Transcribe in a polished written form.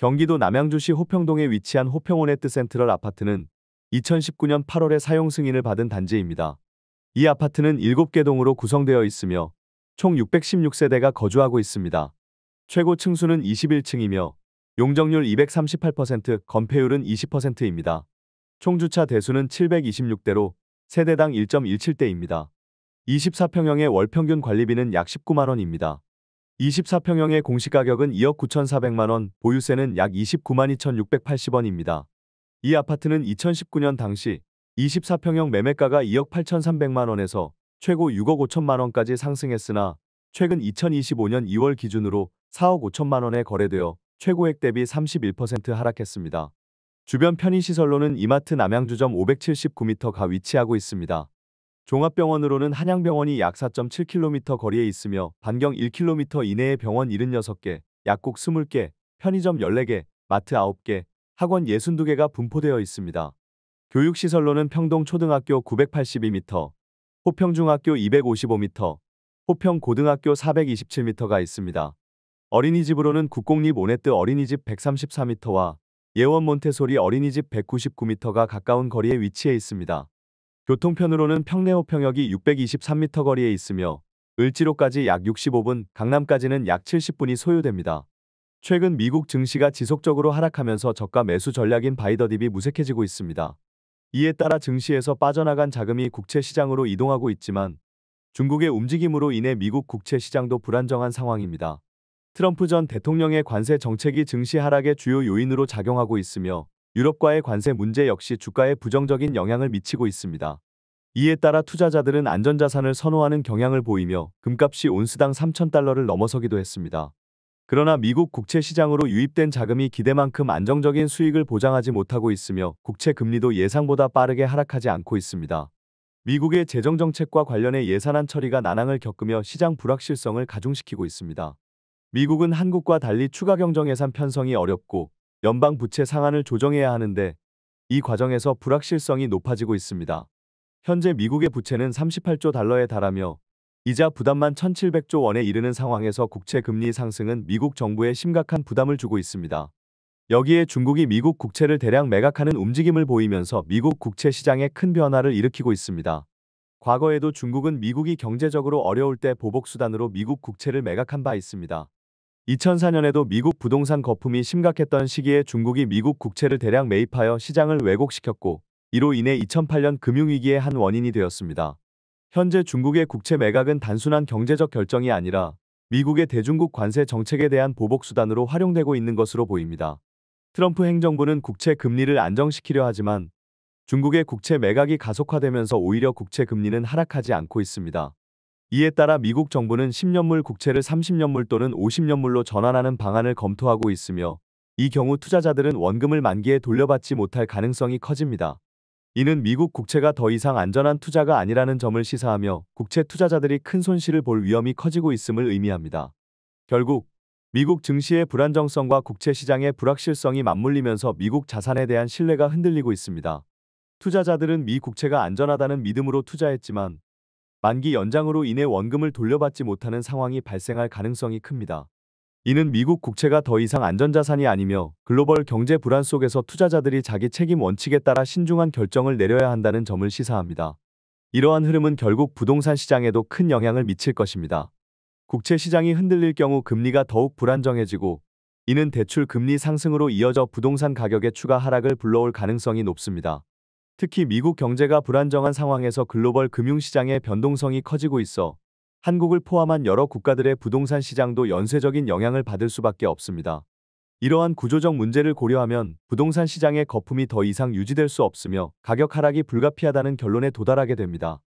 경기도 남양주시 호평동에 위치한 호평호네트 센트럴 아파트는 2019년 8월에 사용 승인을 받은 단지입니다. 이 아파트는 7개 동으로 구성되어 있으며 총 616세대가 거주하고 있습니다. 최고 층수는 21층이며 용적률 238%, 건폐율은 20%입니다. 총 주차 대수는 726대로 세대당 1.17대입니다. 24평형의 월 평균 관리비는 약 19만 원입니다. 24평형의 공시가격은 2억 9,400만 원, 보유세는 약 29만 2,680원입니다. 이 아파트는 2019년 당시 24평형 매매가가 2억 8,300만 원에서 최고 6억 5천만 원까지 상승했으나 최근 2025년 2월 기준으로 4억 5천만 원에 거래되어 최고액 대비 31% 하락했습니다. 주변 편의시설로는 이마트 남양주점 579m가 위치하고 있습니다. 종합병원으로는 한양병원이 약 4.7km 거리에 있으며 반경 1km 이내에 병원 76개, 약국 20개, 편의점 14개, 마트 9개, 학원 62개가 분포되어 있습니다. 교육시설로는 평동초등학교 982m, 호평중학교 255m, 호평고등학교 427m가 있습니다. 어린이집으로는 국공립 오네트 어린이집 134m와 예원 몬테소리 어린이집 199m가 가까운 거리에 위치해 있습니다. 교통편으로는 평내호평역이 623m 거리에 있으며 을지로까지 약 65분, 강남까지는 약 70분이 소요됩니다. 최근 미국 증시가 지속적으로 하락하면서 저가 매수 전략인 바이더딥이 무색해지고 있습니다. 이에 따라 증시에서 빠져나간 자금이 국채 시장으로 이동하고 있지만 중국의 움직임으로 인해 미국 국채 시장도 불안정한 상황입니다. 트럼프 전 대통령의 관세 정책이 증시 하락의 주요 요인으로 작용하고 있으며 유럽과의 관세 문제 역시 주가에 부정적인 영향을 미치고 있습니다. 이에 따라 투자자들은 안전자산을 선호하는 경향을 보이며 금값이 온스당 3,000달러를 넘어서기도 했습니다. 그러나 미국 국채 시장으로 유입된 자금이 기대만큼 안정적인 수익을 보장하지 못하고 있으며 국채 금리도 예상보다 빠르게 하락하지 않고 있습니다. 미국의 재정정책과 관련해 예산안 처리가 난항을 겪으며 시장 불확실성을 가중시키고 있습니다. 미국은 한국과 달리 추가 경정 예산 편성이 어렵고 연방 부채 상한을 조정해야 하는데 이 과정에서 불확실성이 높아지고 있습니다. 현재 미국의 부채는 38조 달러에 달하며 이자 부담만 1,700조 원에 이르는 상황에서 국채 금리 상승은 미국 정부에 심각한 부담을 주고 있습니다. 여기에 중국이 미국 국채를 대량 매각하는 움직임을 보이면서 미국 국채 시장에 큰 변화를 일으키고 있습니다. 과거에도 중국은 미국이 경제적으로 어려울 때 보복수단으로 미국 국채를 매각한 바 있습니다. 2004년에도 미국 부동산 거품이 심각했던 시기에 중국이 미국 국채를 대량 매입하여 시장을 왜곡시켰고 이로 인해 2008년 금융위기의 한 원인이 되었습니다. 현재 중국의 국채 매각은 단순한 경제적 결정이 아니라 미국의 대중국 관세 정책에 대한 보복수단으로 활용되고 있는 것으로 보입니다. 트럼프 행정부는 국채 금리를 안정시키려 하지만 중국의 국채 매각이 가속화되면서 오히려 국채 금리는 하락하지 않고 있습니다. 이에 따라 미국 정부는 10년물 국채를 30년물 또는 50년물로 전환하는 방안을 검토하고 있으며 이 경우 투자자들은 원금을 만기에 돌려받지 못할 가능성이 커집니다. 이는 미국 국채가 더 이상 안전한 투자가 아니라는 점을 시사하며 국채 투자자들이 큰 손실을 볼 위험이 커지고 있음을 의미합니다. 결국 미국 증시의 불안정성과 국채 시장의 불확실성이 맞물리면서 미국 자산에 대한 신뢰가 흔들리고 있습니다. 투자자들은 미 국채가 안전하다는 믿음으로 투자했지만 만기 연장으로 인해 원금을 돌려받지 못하는 상황이 발생할 가능성이 큽니다. 이는 미국 국채가 더 이상 안전자산이 아니며 글로벌 경제 불안 속에서 투자자들이 자기 책임 원칙에 따라 신중한 결정을 내려야 한다는 점을 시사합니다. 이러한 흐름은 결국 부동산 시장에도 큰 영향을 미칠 것입니다. 국채 시장이 흔들릴 경우 금리가 더욱 불안정해지고 이는 대출 금리 상승으로 이어져 부동산 가격의 추가 하락을 불러올 가능성이 높습니다. 특히 미국 경제가 불안정한 상황에서 글로벌 금융시장의 변동성이 커지고 있어 한국을 포함한 여러 국가들의 부동산 시장도 연쇄적인 영향을 받을 수밖에 없습니다. 이러한 구조적 문제를 고려하면 부동산 시장의 거품이 더 이상 유지될 수 없으며 가격 하락이 불가피하다는 결론에 도달하게 됩니다.